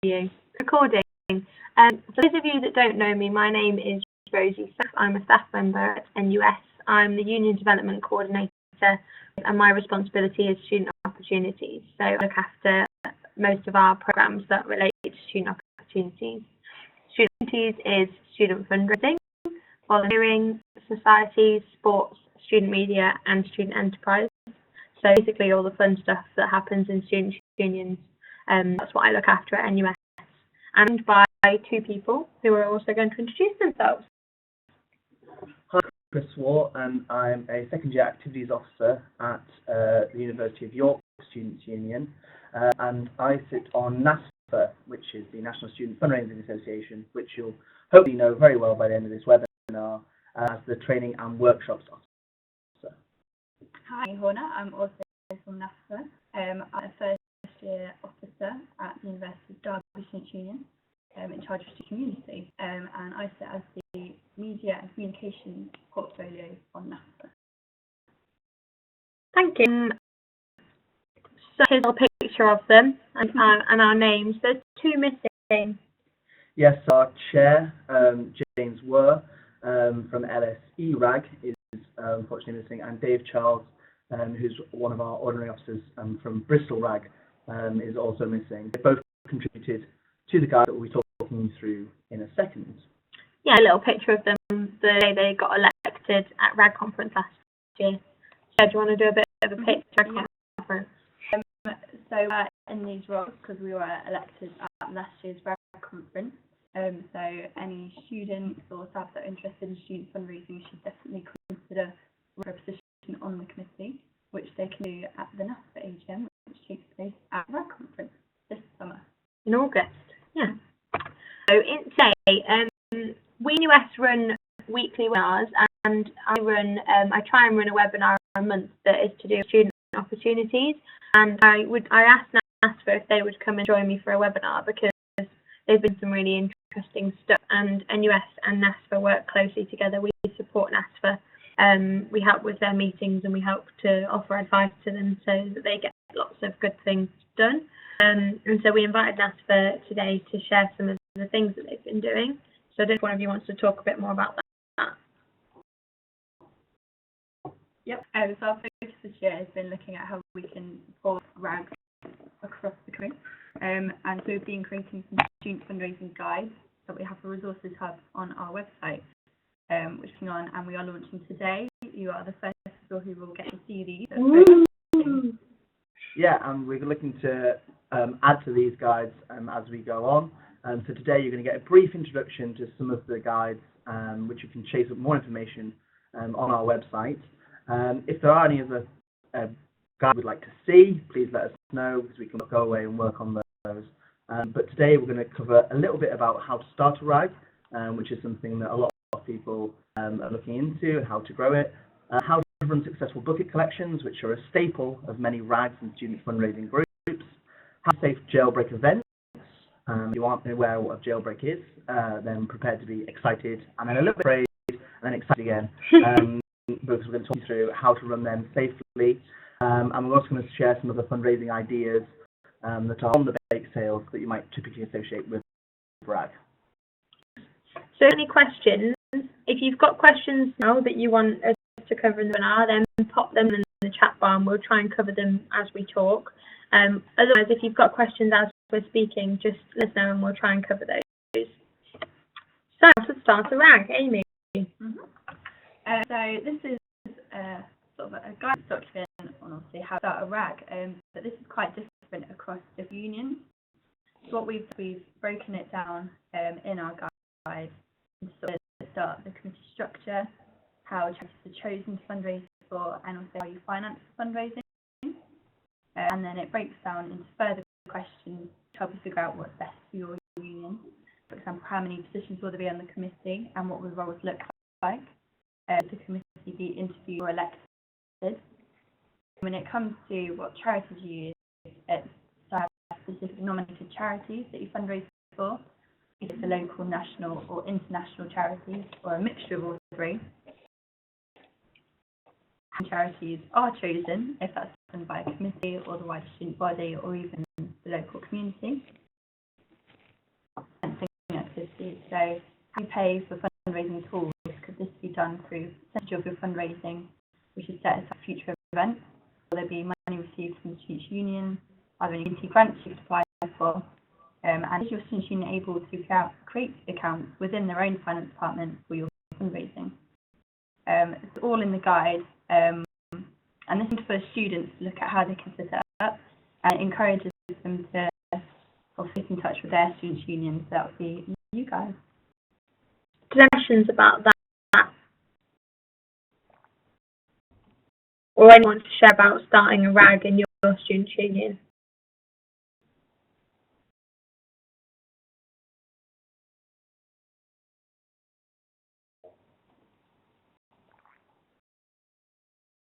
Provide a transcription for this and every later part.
you. Recording. For those of you that don't know me, my name is Rosie. I'm a staff member at NUS. I'm the Union Development Coordinator, and my responsibility is student opportunities. So I look after most of our programs that relate to student opportunities. Student opportunities is student fundraising, volunteering, societies, sports, student media, and student enterprise. So basically all the fun stuff that happens in student unions. That's what I look after at NUS, and by two people who are also going to introduce themselves. Hi, Chris Waugh, and I'm a second year activities officer at the University of York Students' Union, and I sit on NASFA, which is the National Student Fundraising Association, which you'll hopefully know very well by the end of this webinar, as the training and workshops officer. Hi, Horna. I'm also from NASFA. I'm a first year officer at the University of Derby Students' Union, in charge of the community, and I sit as the media and communications portfolio on NASFA. Thank you. So here's a picture of them and our names. There's two missing. Yes, our chair, James Wurr, from LSE RAG, is unfortunately missing, and Dave Charles, who's one of our ordinary officers from Bristol RAG, is also missing. They both contributed to the guide that we'll be talking you through in a second. Yeah, a little picture of them the day they got elected at RAG conference last year. So do you want to do a bit of a pitch at RAG conference? So in these roles, because we were elected at last year's RAG conference, so any students or staff that are interested in student fundraising should definitely consider a position on the committee, which they can do at the NASFA AGM, which takes place at RAG conference this summer. In August, yeah. So today, we in US run weekly webinars, and I try and run a webinar a month that is to do with student opportunities. And I asked NASFA if they would come and join me for a webinar, because there's been some really interesting stuff, and NUS and NASFA work closely together. We support NASFA. We help with their meetings, and we help to offer advice to them so that they get lots of good things done. And so we invited NASFA today to share some of the things that they've been doing. So if one of you wants to talk a bit more about that. Yep. So our focus this year has been looking at how we can support RAG across the country. And so we've been creating some student fundraising guides that we have a resources hub on our website, which is on, and we are launching today. You are the first people who will get to see these. Yeah, and we're looking to add to these guides as we go on. So today you're going to get a brief introduction to some of the guides, which you can chase up more information on our website. If there are any other guides you'd like to see, please let us know, because we can go away and work on those. But today we're going to cover a little bit about how to start a RAG, which is something that a lot of people are looking into, and how to grow it. How to run successful bucket collections, which are a staple of many RAGs and student fundraising groups. How to safe jailbreak events. If you aren't aware of what a jailbreak is, then prepare to be excited, and then a little bit afraid, and then excited again. Because we're going to talk you through how to run them safely. And we're also going to share some of the fundraising ideas that are on the bake sales that you might typically associate with RAG. So any questions? If you've got questions now that you want us to cover in the webinar, then pop them in the chat bar and we'll try and cover them as we talk. Otherwise, if you've got questions as we're speaking, just let us know and we'll try and cover those. So to start a RAG, Amy. So this is sort of a guidance document on obviously how to start a RAG, but this is quite different across different unions. So what we've broken it down in our guide into sort of the start, the committee structure, how charities are chosen to fundraise for, and also how you finance fundraising. And then it breaks down into further questions to help you figure out what's best for your union. For example, how many positions will there be on the committee, and what will the roles look like? The committee be interviewed or elected. When it comes to what charities you use, it's specific nominated charities that you fundraise for, either the local, national or international charities, or a mixture of all three. And charities are chosen if that's done by a committee or the wider student body or even the local community. charities. So how you pay for fundraising tools, could this be done through a percentage of your fundraising, which is set aside for future events? Will there be money received from the Students' Union? Are there any community grants you could apply for? And is your Students' Union able to create accounts within their own finance department for your fundraising? It's all in the guide, and this is for students to look at how they can set it up, and it encourages them to get in touch with their Students' Union. So that would be you guys. Questions about that? Or anyone to share about starting a RAG in your Students' Union?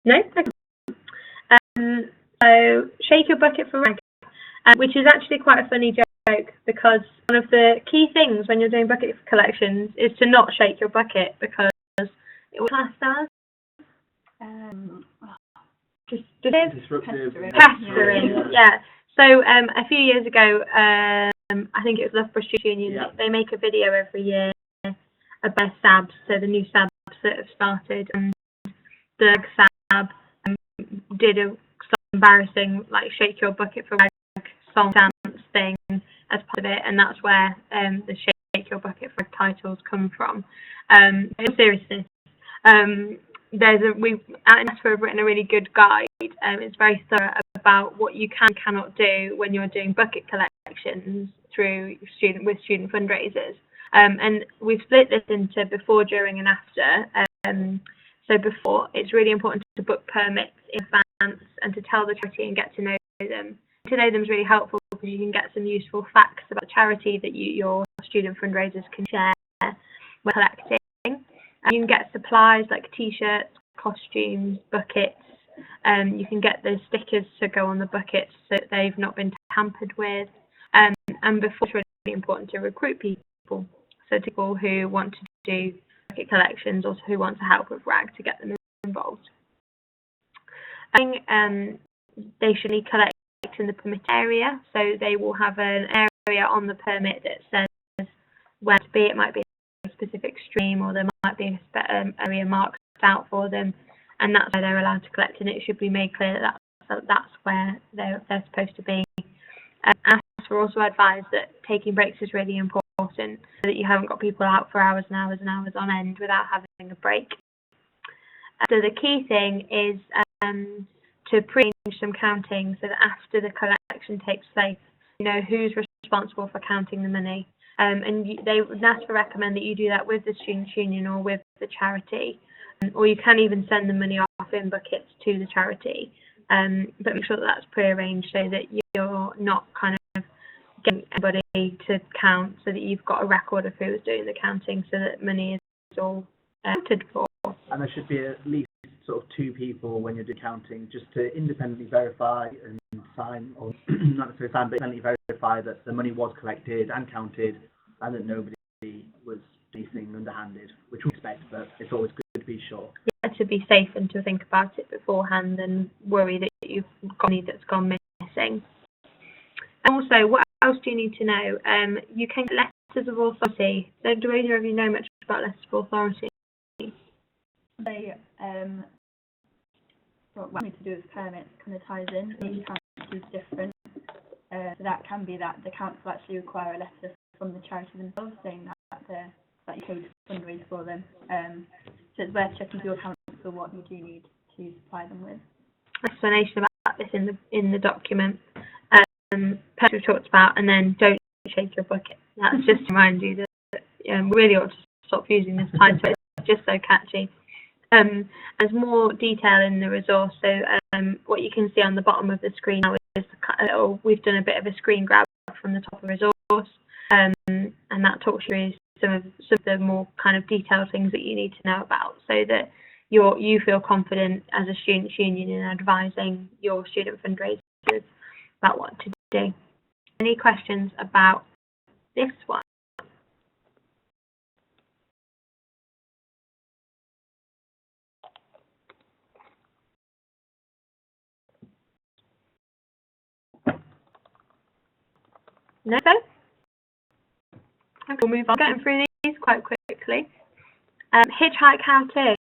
No? Okay. So, shake your bucket for RAG, which is actually quite a funny joke, because one of the key things when you're doing bucket collections is to not shake your bucket, because it will class as disruptive, pestering. Yeah. So a few years ago, I think it was Loughborough Students' Union. Yeah. They make a video every year about SABs, so the new SABs that have started, and the SAB did a embarrassing shake your bucket for RAG song dance thing as part of it, and that's where the shake your bucket for RAG titles come from. In seriousness, we at NASFA have written a really good guide. It's very thorough about what you can and cannot do when you're doing bucket collections through with student fundraisers. And we've split this into before, during, and after. So before, it's really important to book permits in advance and to tell the charity and get to know them. To know them is really helpful because you can get some useful facts about the charity that your student fundraisers can share when collecting. You can get supplies like T-shirts, costumes, buckets. You can get the stickers to go on the buckets so that they've not been tampered with. And before, it's really important to recruit people. So people who want to do bucket collections, also who want to help with RAG, to get them involved. I think they should be collect in the permit area, so they will have an area on the permit that says where to be. It might be a specific stream, or there might be an area marked out for them, and that's where they're allowed to collect, and it should be made clear that that's where they're supposed to be. As we're also advised that taking breaks is really important, so that you haven't got people out for hours and hours and hours on end without having a break. So the key thing is to pre-arrange some counting, so that after the collection takes place, you know who's responsible for counting the money. And NASFA recommend that you do that with the Students' Union or with the charity, or you can even send the money off in buckets to the charity. But make sure that that's pre-arranged so that you're not kind of getting everybody to count, so that you've got a record of who is doing the counting, so that money is all accounted for. And there should be at least sort of 2 people when you're doing counting, just to independently verify and sign, or not necessarily sign, but independently verify that the money was collected and counted, and that nobody was anything underhanded, which we expect, but it's always good to be sure. Yeah, to be safe and to think about it beforehand and worry that you've got money that's gone missing. And also, what else do you need to know? You can get letters of authority. So do either of you know much about letters of authority? They what we need to do with permits kind of ties in. Each council is different, so that can be that the council actually require a letter from the charity themselves saying that you could fundraise for them. So it's worth checking with your council what you do need to supply them with. Explanation about this in the document. Petra talked about, and then don't shake your bucket. That's just to remind you that we really ought to stop using this title. It's just so catchy. There's more detail in the resource, so what you can see on the bottom of the screen now is we've done a bit of a screen grab from the top of the resource, and that talks you through some of the more kind of detailed things that you need to know about, so that you feel confident as a Students' Union in advising your student fundraisers about what to do. Any questions about this one? No? Okay, we'll move on. Getting through these quite quickly. Hitchhike How To.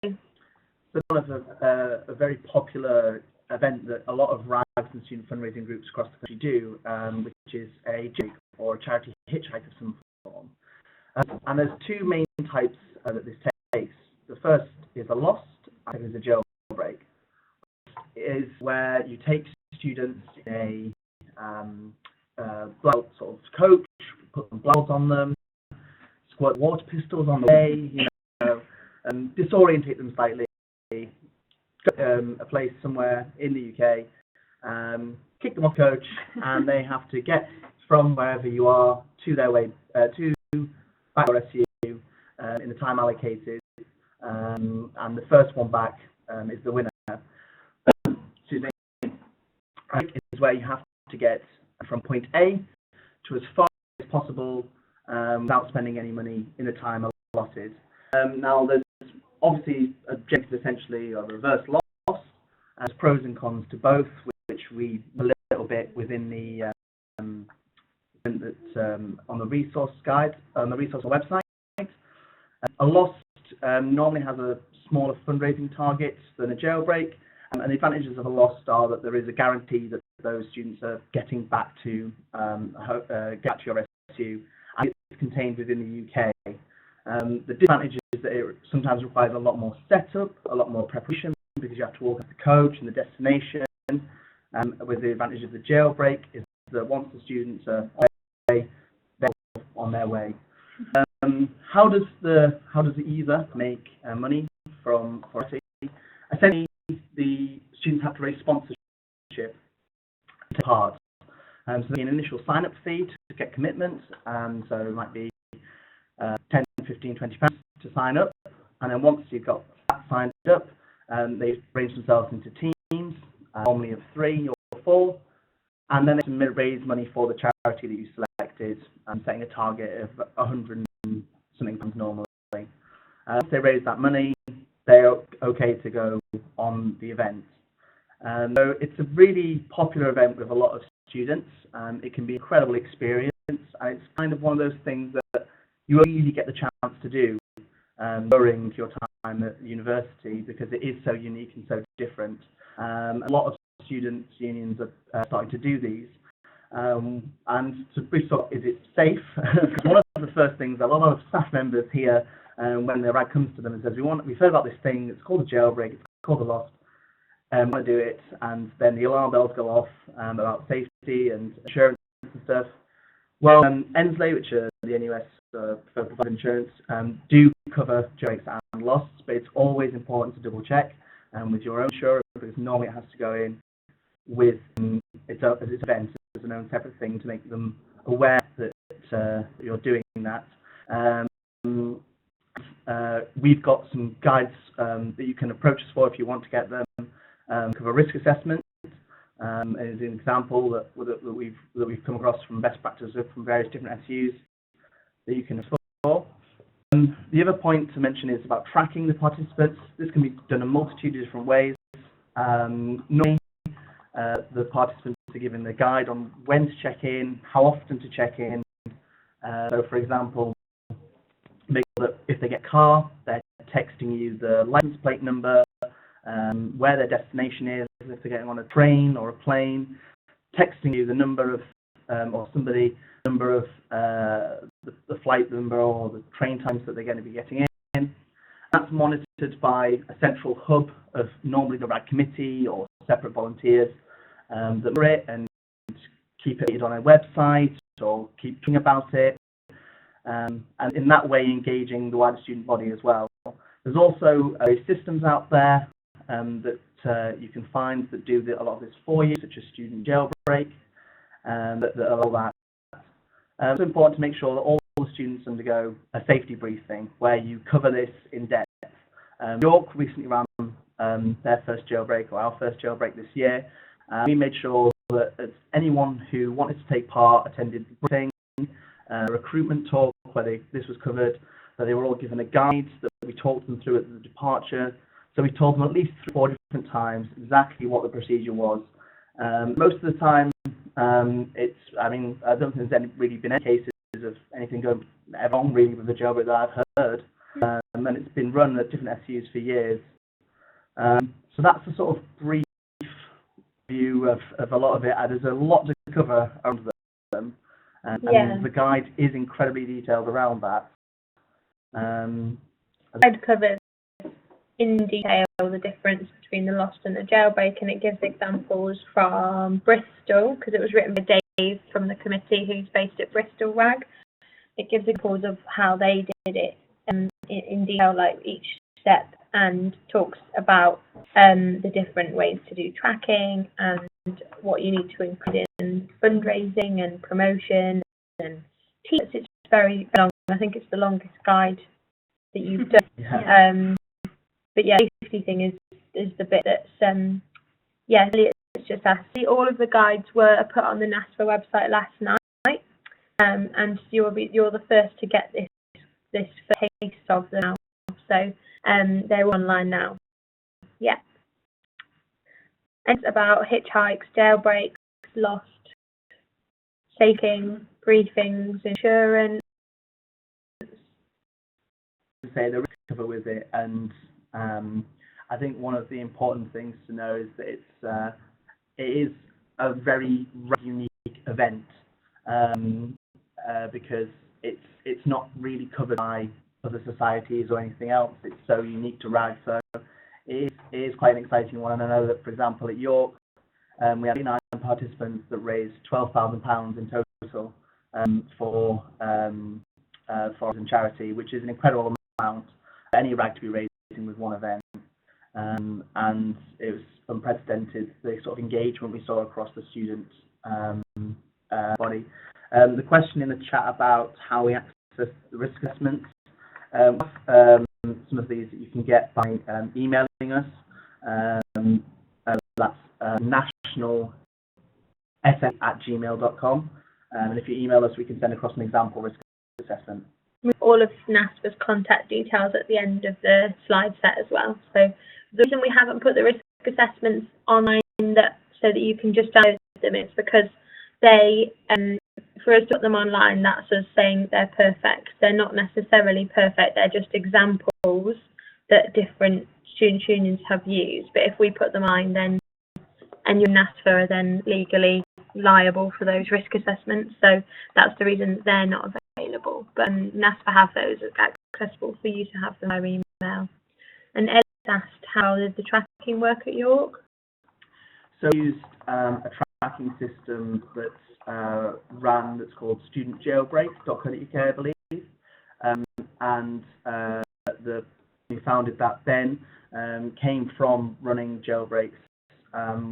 So one of a very popular event that a lot of RAGs and student fundraising groups across the country do, which is a jig or a charity hitchhike of some form. And there's two main types that this takes. The first is a lost, and the second is a jailbreak. It is where you take students in a blood sort of coach, put some bloods on them, squirt water pistols on the way, disorientate them slightly, a place somewhere in the UK, kick them off coach, and they have to get from wherever you are to their way to back to SU in the time allocated, and the first one back is the winner. Excuse me. Is where you have to get from point A to as far as possible without spending any money in the time allotted. Now, there's obviously objectives essentially a reverse loss, as pros and cons to both, which we a little bit within the on the resource guide on the resource website. A loss normally has a smaller fundraising target than a jailbreak, and the advantages of a loss are that there is a guarantee that those students are getting back to get to your SU, and it's contained within the UK. The disadvantage is that it sometimes requires a lot more setup, a lot more preparation, because you have to organise the coach and the destination. With the advantage of the jailbreak is that once the students are away, they're on their way. How does the EVA make money from SU? Essentially, the students have to raise sponsorship to part. So there's an initial sign-up fee to get commitment, so it might be 10, 15, 20 pounds to sign up, and then once you've got that signed up, they arrange themselves into teams, normally of 3 or 4, and then they raise money for the charity that you selected, setting a target of 100 and something pounds normally. Once they raise that money, they're okay to go on the event. So it's a really popular event with a lot of students. It can be an incredible experience, and it's kind of one of those things that you only really get the chance to do during your time at university, because it is so unique and so different. A lot of students' unions are starting to do these. And to brief up, is it safe? One of the first things a lot of staff members hear when the RAG comes to them and says, we've heard about this thing, it's called a jailbreak, it's called a lost, want to do it, and then the alarm bells go off about safety and insurance and stuff. Well, NSLA, which are the NUS for providing insurance, do cover jailbreaks and losts, but it's always important to double check with your own insurer, because normally it has to go in with its event as an own separate thing to make them aware that you're doing that. We've got some guides that you can approach us for if you want to get them. Cover risk assessment as an example that we've come across from best practices from various different SUs that you can explore. The other point to mention is about tracking the participants. This can be done in a multitude of different ways. Normally, the participants are given the guide on when to check in, how often to check in. So, for example, make sure that if they get a car, they're texting you the license plate number, where their destination is, if they're getting on a train or a plane, texting you the number of, or somebody, number of the flight number or the train times that they're going to be getting in. That's monitored by a central hub of normally the RAG committee or separate volunteers that monitor it and keep it on a website or keep talking about it, and in that way engaging the wider student body as well. There's also systems out there that you can find that do a lot of this for you, such as Student Jailbreak, that allow that. It's important to make sure that all the students undergo a safety briefing where you cover this in depth. York recently ran their first jailbreak, or our first jailbreak this year. We made sure that anyone who wanted to take part attended the briefing, recruitment talk where this was covered, that they were all given a guide that we talked them through at the departure. So we told them at least 3 or 4 different times exactly what the procedure was. Most of the time, I don't think there's really been any cases of anything going wrong really with the jailbreak that I've heard, and it's been run at different SUs for years. So that's a sort of brief view of a lot of it, and there's a lot to cover around them, and the guide is incredibly detailed around that. Guide covers in detail the difference between the lost and the jailbreak, and it gives examples from Bristol, because it was written by Dave from the committee who's based at Bristol RAG. It gives examples of how they did it in detail, like each step, and talks about the different ways to do tracking and what you need to include in fundraising and promotion and teams. It's very long. I think it's the longest guide that you've done. But yeah, the safety thing is the bit that's really it's just us. All of the guides were put on the NASFA website last night, and you're the first to get this taste of them now. So they're online now. Yeah. And it's about hitchhikes, jailbreaks, lost, shaking, briefings, insurance. To say the risk cover with it, and I think one of the important things to know is that it is a very unique event, because it's not really covered by other societies or anything else. It's so unique to RAG, so it is quite an exciting one. And I know that, for example, at York, we had 9 participants that raised £12,000 in total for and charity, which is an incredible amount for any RAG to be raising with one event. And it was unprecedented, the sort of engagement we saw across the student body. The question in the chat about how we access the risk assessments, some of these that you can get by emailing us. That's nationalsf@gmail.com, and if you email us, we can send across an example risk assessment. All of NASFA's contact details at the end of the slide set as well. So the reason we haven't put the risk assessments online so that you can just download them is because they, for us to put them online, that's us saying they're perfect. They're not necessarily perfect, they're just examples that different student unions have used. But if we put them on, then and your NASFA are then legally liable for those risk assessments. So that's the reason they're not available. But NASFA have those accessible for you to have them by email. And Ed asked, how did the tracking work at York? So we used a tracking system that's ran, that's called studentjailbreak.co.uk, I believe. And we founded that Ben came from running jailbreaks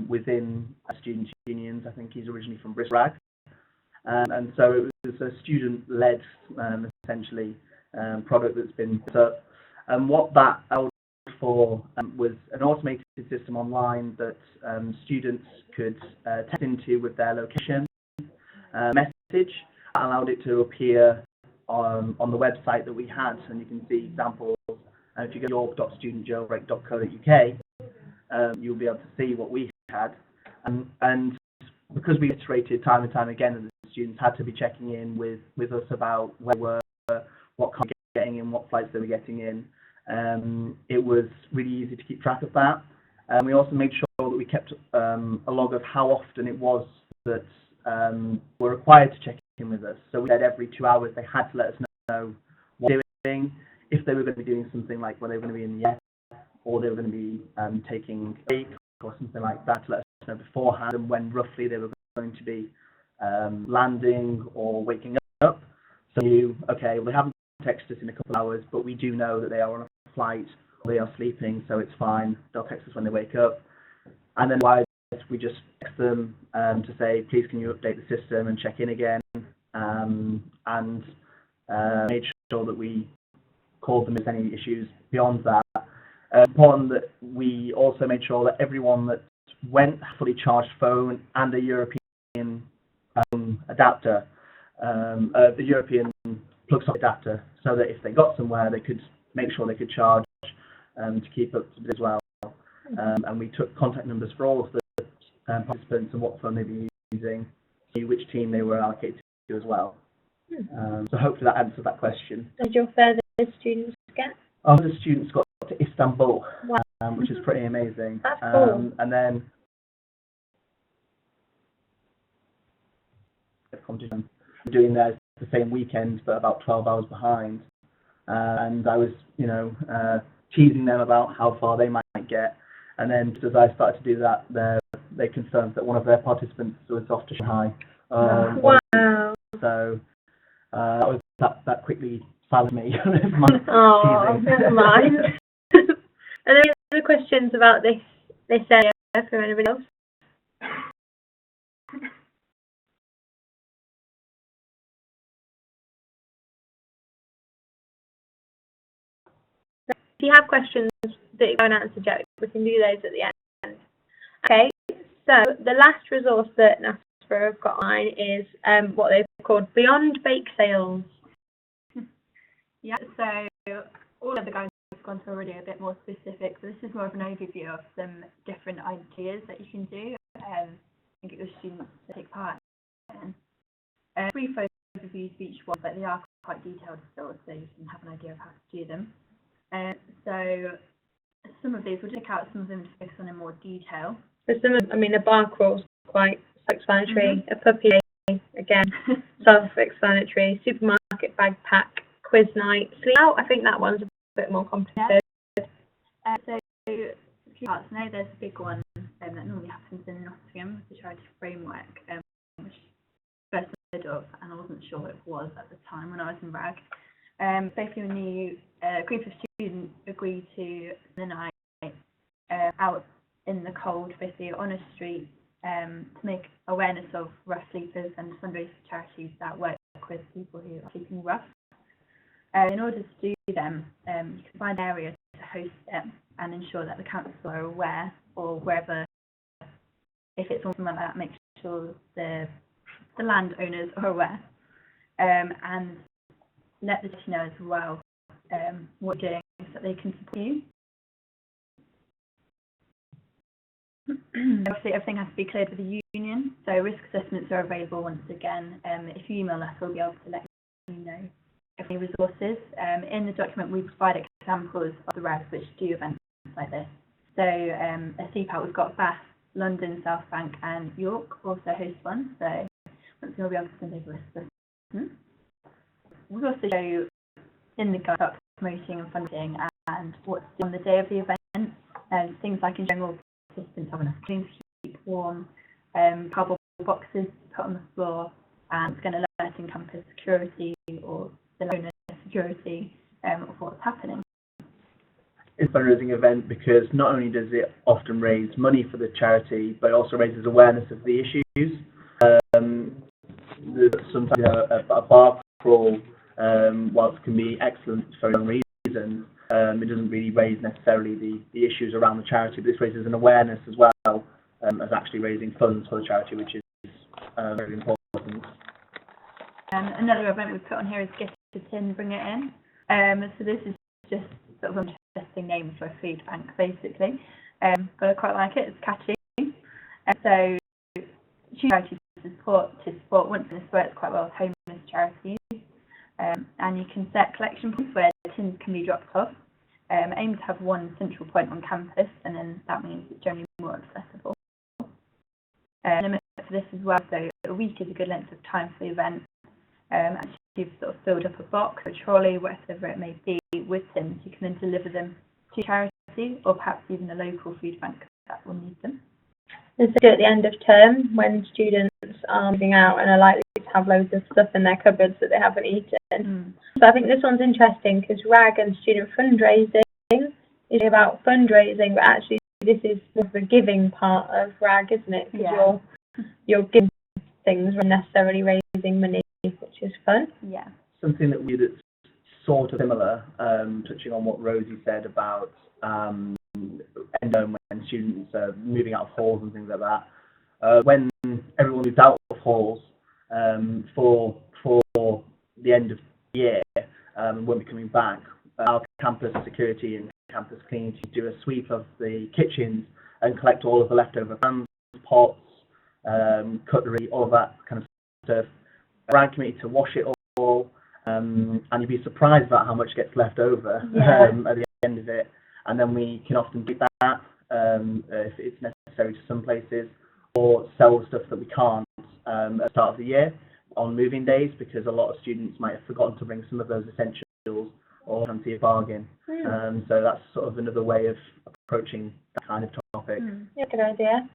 within student unions. I think he's originally from Bristol RAG. And so it was a student-led, essentially, product that's been set up. And what that allowed for was an automated system online that students could text into with their location message. That allowed it to appear on the website that we had, and you can see examples. If you go to york.studentjailbreak.co.uk, you'll be able to see what we had. And because we iterated time and time again, and the students had to be checking in with us about where they were, what kind of getting in, what flights they were getting in, it was really easy to keep track of that. We also made sure that we kept a log of how often it was that were required to check in with us. So we said every 2 hours they had to let us know what they were doing, if they were going to be doing something like when they were going to be in the air, or they were going to be taking a break or something like that, to let us know beforehand, and when roughly they were going to be landing or waking up. So you, okay, well, they haven't texted us in a couple of hours, but we do know that they are on a flight, or they are sleeping, so it's fine. They'll text us when they wake up. And then we just text them to say, please can you update the system and check in again, and made sure that we called them if any issues beyond that. Important that we also made sure that everyone that went had a fully charged phone and a European adapter, the European plug-socket adapter, so that if they got somewhere, they could make sure they could charge to keep up to date as well. And we took contact numbers for all of the participants and what phone they'd be using, see which team they were allocated to as well. So hopefully that answers that question. Did your furthest students get? Our other students got to Istanbul, Wow. which is pretty amazing. That's cool. And then competition doing theirs the same weekend, but about 12 hours behind. And I was, teasing them about how far they might get. And then just as I started to do that, they confirmed that one of their participants was off to Shanghai. Wow. So that quickly silenced me. Oh, never mind. Are there any other questions about this area from anybody else? If you have questions that you haven't answered yet, we can do those at the end. Okay, so the last resource that NASFA have got online is what they've called Beyond Bake Sales. Yeah, so all of the guys have gone to already a bit more specific, so this is more of an overview of some different ideas that you can do and get your students to take part in. Brief overviews of each one, but they are quite detailed still, so you can have an idea of how to do them. So some of these, we'll check out some of them to focus on in more detail. So a bar crawl is quite self-explanatory. A puppy, again, self-explanatory. Supermarket bag pack, quiz night, sleep out. I think that one's a bit more complicated. Yeah. So few parts. Now there's a big one that normally happens in Nottingham, the charity framework, which I first heard of, and I wasn't sure it was at the time when I was in RAG. Basically, when a group of students agree to the night out in the cold, basically on a street, to make awareness of rough sleepers and fundraise for charities that work with people who are sleeping rough. In order to do them, you can find areas to host it and ensure that the council are aware, or wherever, if it's something like that, make sure the landowners are aware, and let the team know as well what you're doing so that they can support you. Obviously, everything has to be cleared with the union, so risk assessments are available once again. If you email us, we'll be able to let you know of any resources. In the document, we provide examples of the RAGs which do events like this. So, a CPAT, we've got Bath, London, South Bank, and York also host one. So, once we'll be able to send over risk assessments. We also show in the guide about promoting and funding and what's on the day of the event, things like in general participants having enough clean to keep warm, cardboard boxes put on the floor, and it's going to alert in campus security or the owner security of what's happening. It's a fundraising event because not only does it often raise money for the charity, but it also raises awareness of the issues. Sometimes a bar crawl, whilst can be excellent for its own reasons, it doesn't really raise necessarily the issues around the charity, but this raises an awareness as well as actually raising funds for the charity, which is very important. Another event we've put on here is Get a Tin, Bring It In. So this is just sort of an interesting name for a food bank, basically. But I quite like it, it's catchy. So charities to support once in this works quite well with homeless charities. And you can set collection points where tins can be dropped off. Aim to have one central point on campus, and then that means it's generally more accessible. Limit for this as well, so a week is a good length of time for the event. After you've sort of filled up a box, a trolley, whatever it may be, with tins, you can then deliver them to charity or perhaps even a local food bank that will need them. This is at the end of term when students are moving out and are likely to have loads of stuff in their cupboards that they haven't eaten. So I think this one's interesting because RAG and student fundraising is about fundraising, but actually this is more of a giving part of RAG, isn't it? Because you're giving things rather than necessarily raising money, which is fun. Yeah. Something that we did sort of similar, touching on what Rosie said about when students are moving out of halls and things like that. When everyone moved out of halls for the end of the year and won't be coming back, our campus security and campus cleaning to do a sweep of the kitchens and collect all of the leftover pans, pots, cutlery, all of that kind of stuff. RAG committee to wash it all, and you'd be surprised about how much gets left over Yeah. at the end of it. And then we can often do that if it's necessary to some places, or sell stuff that we can't at the start of the year on moving days, because a lot of students might have forgotten to bring some of those essentials or fancy a bargain. So that's sort of another way of approaching that kind of topic. Yeah, good idea.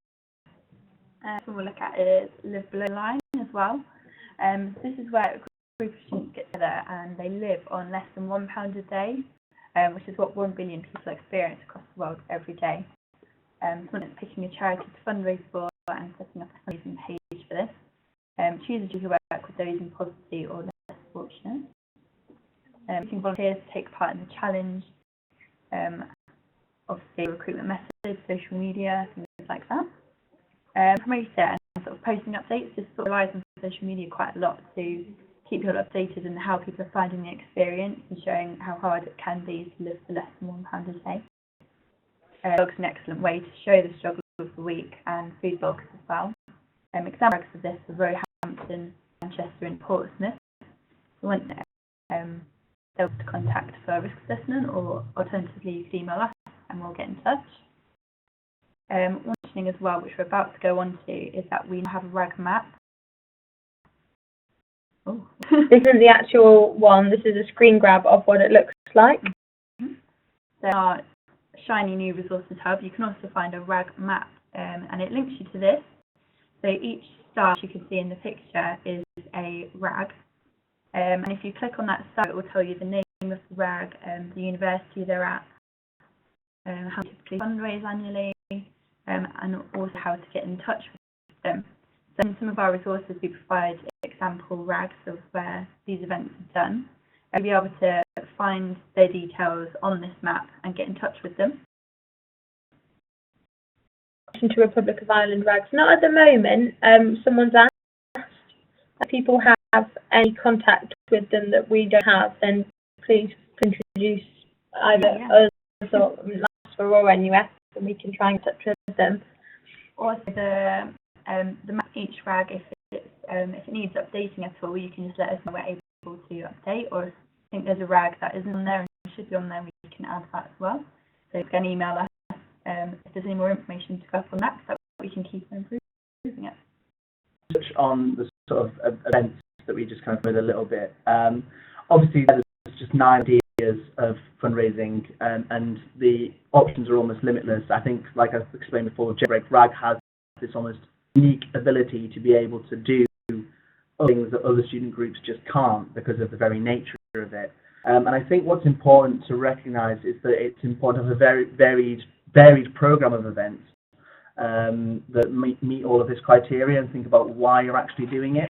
Something we'll look at is live below the line as well. This is where a group of students get together and they live on less than £1 a day, which is what 1 billion people experience across the world every day. Someone is picking a charity to fundraise for and setting up a fundraising page for this. Choosers who work with those in poverty or less fortunate. Using volunteers to take part in the challenge. Obviously, recruitment methods, social media, things like that. Promote it and sort of posting updates. This sort of relies on social media quite a lot to keep people updated on how people are finding the experience and showing how hard it can be to live for less than £1 a day. Blogs an excellent way to show the struggle of the week, and food blogs as well. Examples of this are Roehampton, Manchester and Portsmouth. We want them to contact for a risk assessment, or alternatively you could email us and we'll get in touch. One thing as well, which we're about to go on to, is that we now have a RAG map. Oh. This isn't the actual one, this is a screen grab of what it looks like. There are shiny new resources hub. You can also find a RAG map, and it links you to this. So each star you can see in the picture is a RAG, and if you click on that star, it will tell you the name of the RAG, the university they're at, how to typically fundraise annually, and also how to get in touch with them. So in some of our resources, we provide example RAGs of where these events are done. You'll be able to find their details on this map and get in touch with them. To Republic of Ireland RAGs. Not at the moment. Someone's asked if people have any contact with them that we don't have, then please introduce either us or LASFA or NUS, and we can try and get in touch with them. Also, the map each RAG, if it needs updating at all, you can just let us know we're able to update, or if you think there's a RAG that isn't on there and should be on there, we can add that as well. So you can email us if there's any more information to go up on that, so that we can keep improving it. Touch on the sort of events that we just kind of read a little bit. Obviously, there's just 9 ideas of fundraising, and the options are almost limitless. I think, like I explained before, RAG has this almost unique ability to be able to do things that other student groups just can't because of the very nature of it. And I think what's important to recognise is that it's important to have a very varied program of events that meet all of this criteria, and think about why you're actually doing it.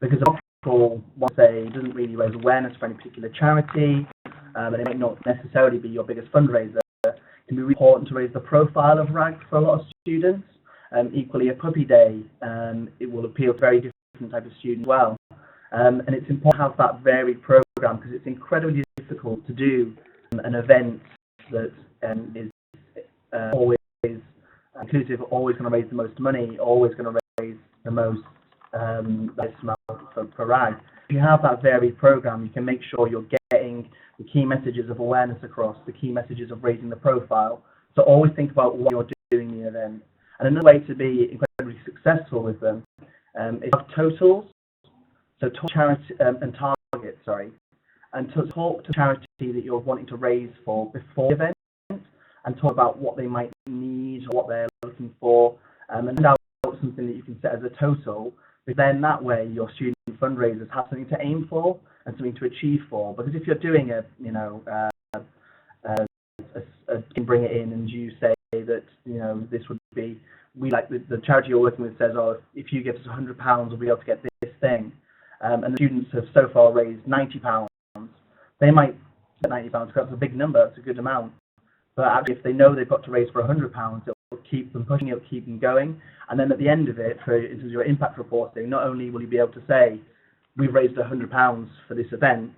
Because people want to say it doesn't really raise awareness for any particular charity, and it might not necessarily be your biggest fundraiser. It can be really important to raise the profile of RAG for a lot of students. Equally, a puppy day, it will appeal to very different types of students as well. And it's important to have that varied program, because it's incredibly difficult to do an event that is always inclusive, always going to raise the most money, always going to raise the most amount for RAG. If you have that varied program, you can make sure you're getting the key messages of awareness across, the key messages of raising the profile. So always think about why you're doing the event. And another way to be incredibly successful with them is have totals. So talk charity and target, and to talk to charity that you're wanting to raise for before the event, and talk about what they might need, what they're looking for, and find out something that you can set as a total. Because then that way your student fundraisers have something to aim for and something to achieve for. Because if you're doing you can bring it in and you say that this would be, we like the charity you're working with says, oh, if you give us £100, we'll be able to get this thing. And the students have so far raised £90. They might get £90 because that's a big number, that's a good amount. But actually, if they know they've got to raise for £100, it will keep them pushing, it will keep them going. And then at the end of it, for your impact reporting, not only will you be able to say, we've raised £100 for this event,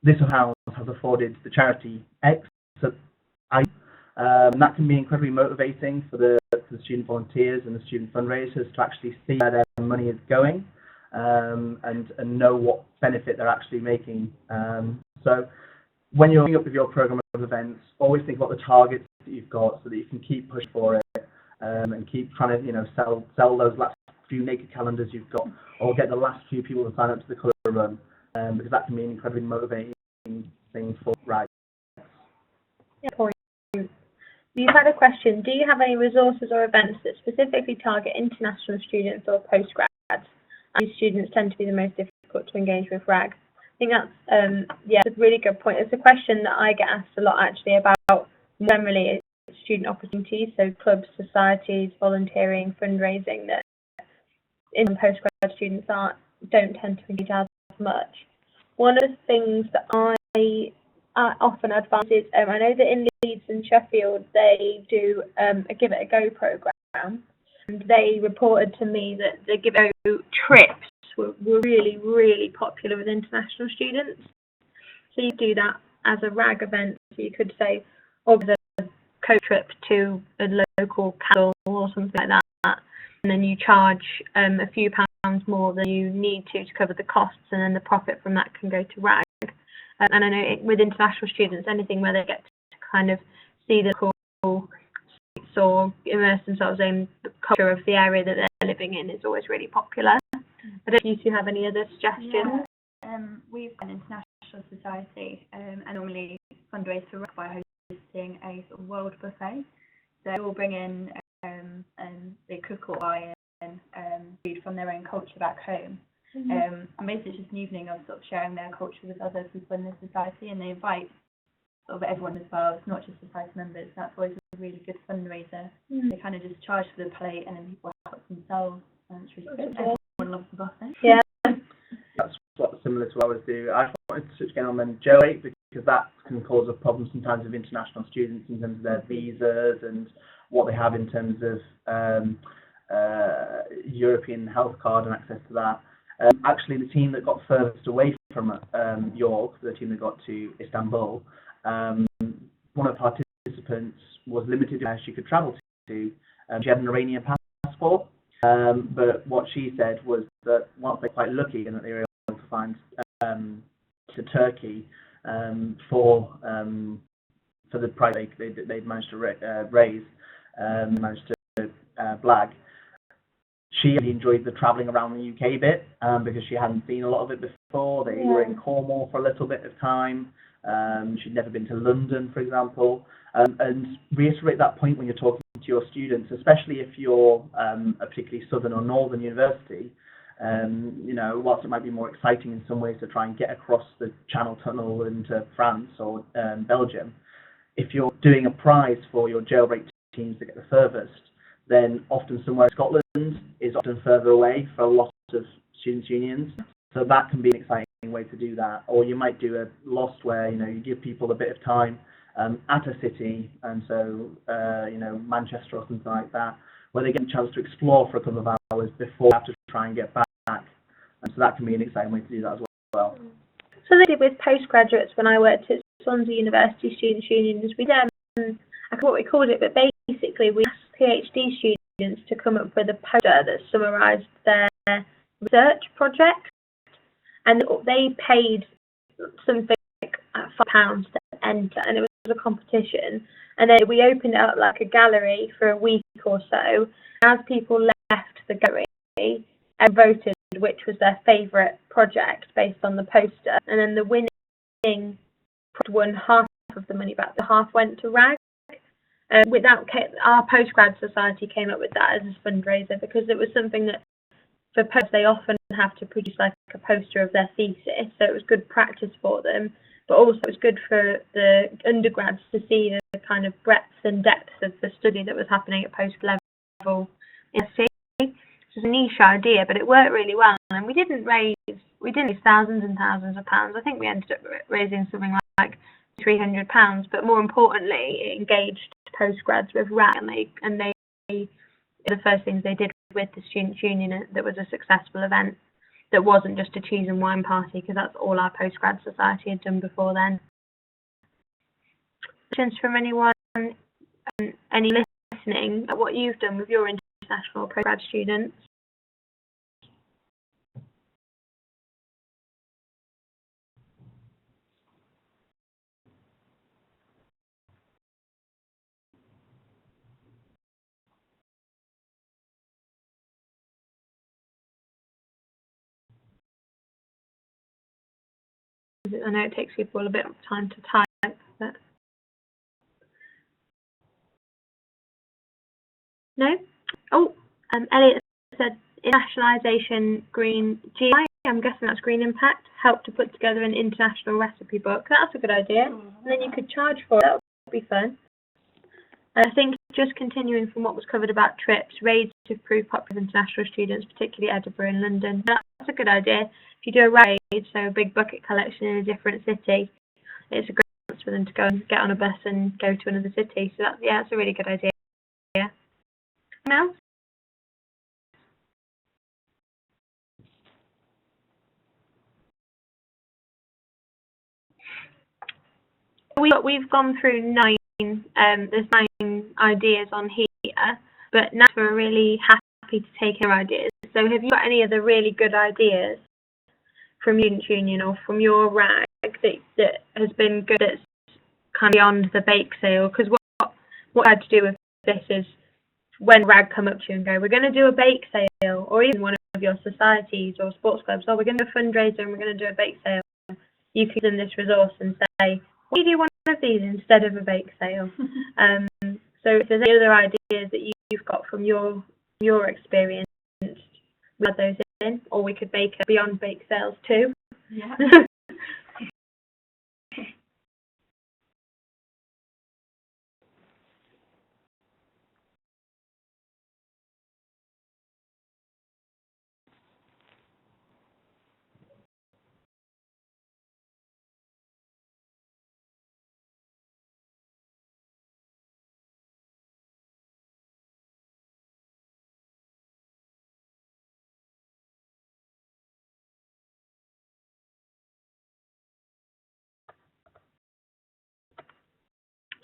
this amount has afforded the charity X. So that can be incredibly motivating for the student volunteers and the student fundraisers to actually see where their money is going. and know what benefit they're actually making. So when you're coming up with your program of events, always think about the targets that you've got so that you can keep pushing for it, and keep trying to sell those last few naked calendars you've got, or get the last few people to sign up to the colour run, because that can be an incredibly motivating thing for RAG. Yeah, point. You've had a question. Do you have any resources or events that specifically target international students or postgrads? These students tend to be the most difficult to engage with RAG. I think that's a really good point. It's a question that I get asked a lot actually about generally student opportunities, so clubs, societies, volunteering, fundraising, that in postgrad students don't tend to engage as much. One of the things that I often advise is, I know that in Leeds and Sheffield they do a Give It a Go programme, and they reported to me that the Give It a Go trips were really, really popular with international students. So you do that as a RAG event, so you could say, organise a coach trip to a local castle or something like that, and then you charge a few pounds more than you need to cover the costs, and then the profit from that can go to RAG. And I know with international students, anything where they get to kind of see the cool sites or immerse themselves in the culture of the area that they're living in is always really popular. I don't know if you two have any other suggestions. Yeah. We've an international society and normally fundraise for RAG by hosting a sort of world buffet. So they all bring in and they cook or buy in food from their own culture back home. And basically it's just an evening of sort of sharing their culture with other people in the society, and they invite sort of everyone as well. It's not just society members. That's always a really good fundraiser. They kind of just charge for the plate, and then people help themselves, and it's really good. Everyone loves the buffet. Yeah. That's similar to what I would do. I wanted to touch again on the Joe 8 because that can cause a problem sometimes with international students in terms of their visas and what they have in terms of European health card and access to that. Actually, the team that got furthest away from York, the team that got to Istanbul, one of the participants was limited to where she could travel to. She had an Iranian passport, but what she said was that once they're quite lucky and that they were able to find to Turkey for the price they'd managed to raise, managed to blag. She really enjoyed the travelling around the UK bit because she hadn't seen a lot of it before. They were in Cornwall for a little bit of time. She'd never been to London, for example. And reiterate that point when you're talking to your students, especially if you're a particularly southern or northern university. Whilst it might be more exciting in some ways to try and get across the Channel Tunnel into France or Belgium, if you're doing a prize for your jailbreak teams to get the furthest, then often somewhere in Scotland is often further away for a lot of students' unions. So that can be an exciting way to do that. Or you might do a lost where, you give people a bit of time at a city, and so, Manchester or something like that, where they get a chance to explore for a couple of hours before they have to try and get back. And so that can be an exciting way to do that as well. So they did with postgraduates when I worked at Swansea University Students' Unions. We did, I forget what we called it, but basically we asked PhD students to come up with a poster that summarised their research project, and they paid something like £5 to enter, and it was a competition. And then we opened it up like a gallery for a week or so. As people left the gallery and voted which was their favourite project based on the poster, and then the winning won half of the money back. The half went to RAG. Our postgrad society came up with that as a fundraiser because it was something that for posts they often have to produce like a poster of their thesis, so it was good practice for them, but also it was good for the undergrads to see the kind of breadth and depth of the study that was happening at post level in SC. It was a niche idea, but it worked really well, and we didn't raise thousands and thousands of pounds. I think we ended up raising something like £300, but more importantly, it engaged postgrads with RAG, and they the first things they did with the Students' Union that was a successful event that wasn't just a cheese and wine party, because that's all our postgrad society had done before then. Questions from anyone? Any listening at what you've done with your international postgrad students? I know it takes people a bit of time to type, but no. Oh, Elliot said internationalisation green GI. I'm guessing that's Green Impact. Help to put together an international recipe book. That's a good idea. And then you could charge for it. That would be fun. And I think just continuing from what was covered about trips, raids to prove popular with international students, particularly Edinburgh and London. That's a good idea. If you do a raid, so a big bucket collection in a different city, it's a great chance for them to go and get on a bus and go to another city. So that's a really good idea. Anyone else? We've gone through 9. There's 9 ideas on here, but now we're really happy to take our ideas. So have you got any other really good ideas from Student Union or from your RAG that has been good, that's kind of beyond the bake sale? Because what I had to do with this is when RAG come up to you and go, we're going to do a bake sale, or even one of your societies or sports clubs, or we're going to do a fundraiser and we're going to do a bake sale. You can use this resource and say, why do you do one of these instead of a bake sale? So if there's any other ideas that you've got from your experience, we add those in, or we could make a beyond bake sales too. Yeah.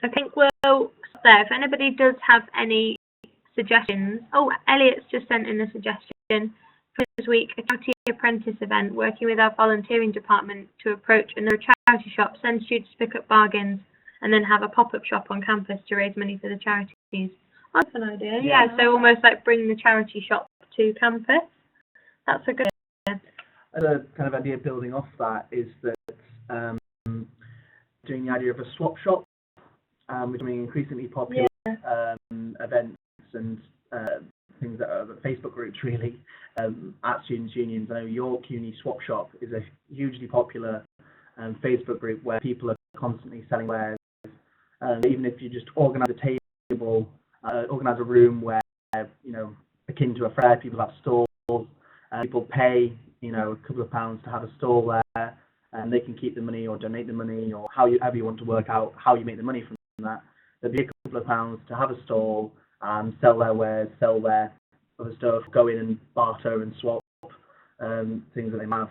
I think we'll stop there. If anybody does have any suggestions. Oh, Elliot's just sent in a suggestion for this week, a charity apprentice event working with our volunteering department to approach another charity shop, send students to pick up bargains, and then have a pop-up shop on campus to raise money for the charities. Oh, that's an idea. Yeah, so almost like bring the charity shop to campus. That's a good idea. Another kind of idea building off that is that doing the idea of a swap shop, becoming increasingly popular events and things that are Facebook groups really at students' unions. I know York Uni Swap Shop is a hugely popular Facebook group where people are constantly selling wares. Even if you just organise a table, organise a room where, akin to a fair, people have stalls, people pay, a couple of pounds to have a stall there, and they can keep the money or donate the money, or however you want to work out how you make the money from that. There'd be a couple of pounds to have a stall and sell their wares, sell their other stuff, go in and barter and swap things that they have.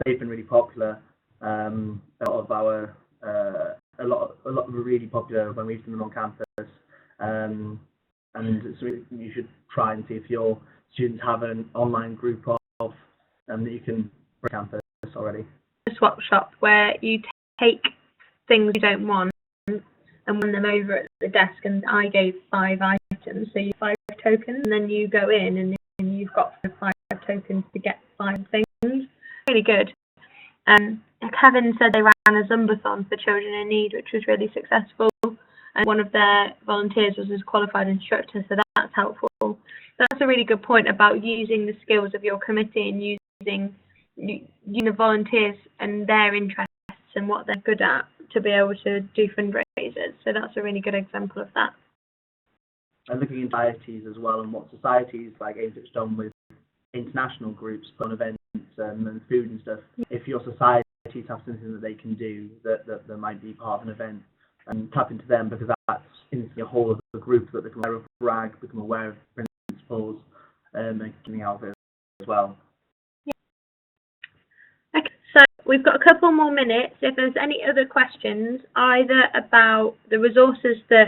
They've been really popular. A lot of them are really popular when we've done them on campus. And so you should try and see if your students have an online group of that you can bring to campus already. A swap shop where you take things you don't want and run them over at the desk, and I gave 5 items, so you 5 tokens, and then you go in and you've got 5 tokens to get 5 things. Really good. Kevin said they ran a Zumbathon for children in need, which was really successful, and one of their volunteers was a qualified instructor, so that's helpful. That's a really good point about using the skills of your committee and using the volunteers and their interests and what they're good at to be able to do fundraisers. So that's a really good example of that. And looking into societies as well, and what societies like AIM's done with international groups, fun events and food and stuff. If your societies have something that they can do that might be part of an event, and tap into them, because that's instantly a whole of the group that become aware of RAG, become aware of principles, and coming out of it as well. Okay, so we've got a couple more minutes. If there's any other questions, either about the resources that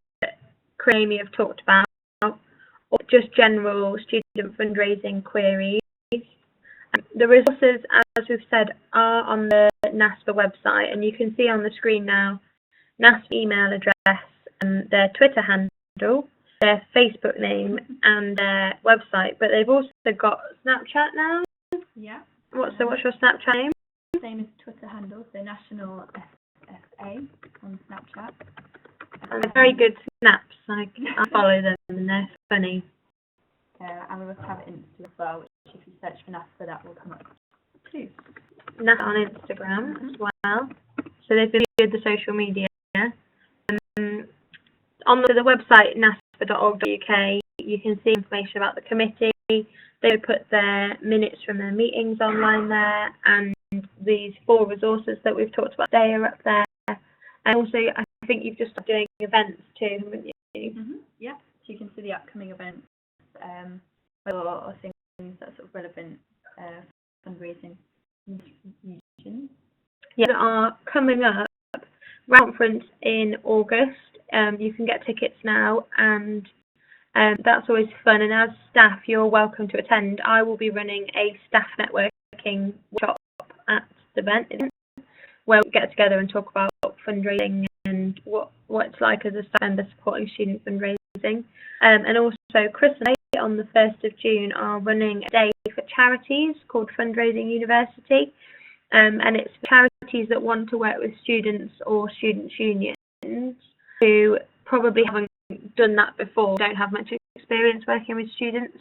Chris and Amy have talked about, or just general student fundraising queries. The resources, as we've said, are on the NASFA website, and you can see on the screen now NASFA email address and their Twitter handle, their Facebook name, and their website. But they've also got Snapchat now. Yeah. What's your Snapchat name? same as Twitter handle, so National SFA on Snapchat. And they're very good snaps. I follow them and they're funny. And we also have Instagram as well, which if you search for NASFA, that will come up too. And that's on Instagram as well. So they've been good with the social media. On the website nasfa.org.uk, you can see information about the committee. They put their minutes from their meetings online there, and these 4 resources that we've talked about today are up there. And also, I think you've just started doing events too, haven't you? Yeah, so you can see the upcoming events or things that are sort of relevant fundraising regions. Yeah, that are coming up. Conference in August. You can get tickets now, and that's always fun. And as staff, you're welcome to attend. I will be running a staff networking workshop at the event where we get together and talk about fundraising and what it's like as a staff member supporting student fundraising. And also, Chris and I on the 1st of June are running a day for charities called Fundraising University. And it's for charities that want to work with students or students' unions who probably haven't done that before, don't have much experience working with students.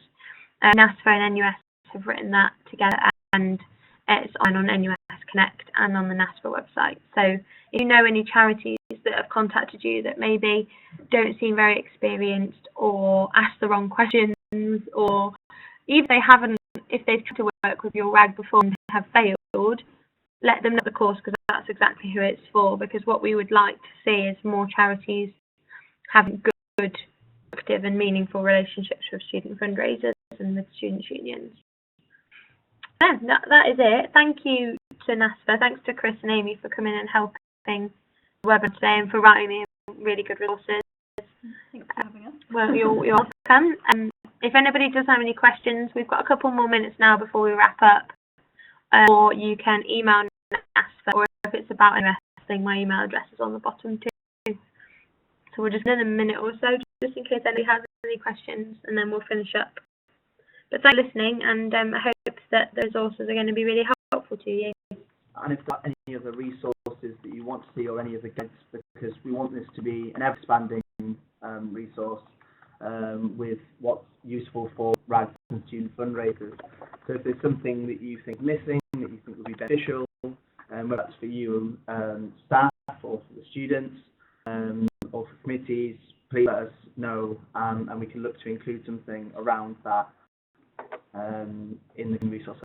NASFA and NUS have written that together, and it's on NUS Connect and on the NASFA website. So if you know any charities that have contacted you that maybe don't seem very experienced or ask the wrong questions, or even if they've tried to work with your RAG before and have failed, let them know the course, because that's exactly who it's for. Because what we would like to see is more charities having good, active and meaningful relationships with student fundraisers and with student unions. Yeah, that is it. Thank you to NASFA. Thanks to Chris and Amy for coming and helping the webinar today and for writing me really good resources. Thanks for having us. Well, you're welcome. If anybody does have any questions, we've got a couple more minutes now before we wrap up. Or you can email NASFA, or if it's about an thing, my email address is on the bottom too. So we'll just in a minute or so, just in case anybody has any questions, and then we'll finish up. But thanks for listening, and I hope that the resources are going to be really helpful to you. And if there are any other resources that you want to see, or any other guides, because we want this to be an ever-expanding resource with what's useful for RAGs and student fundraisers. So if there's something that you think missing, that you think would be beneficial, whether that's for you staff or for the students or for committees, please let us know, and we can look to include something around that in the resource.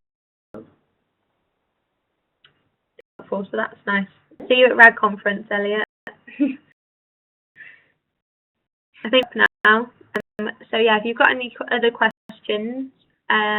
So that's nice. See you at RAG conference, Elliot. I think now. So yeah, if you've got any other questions,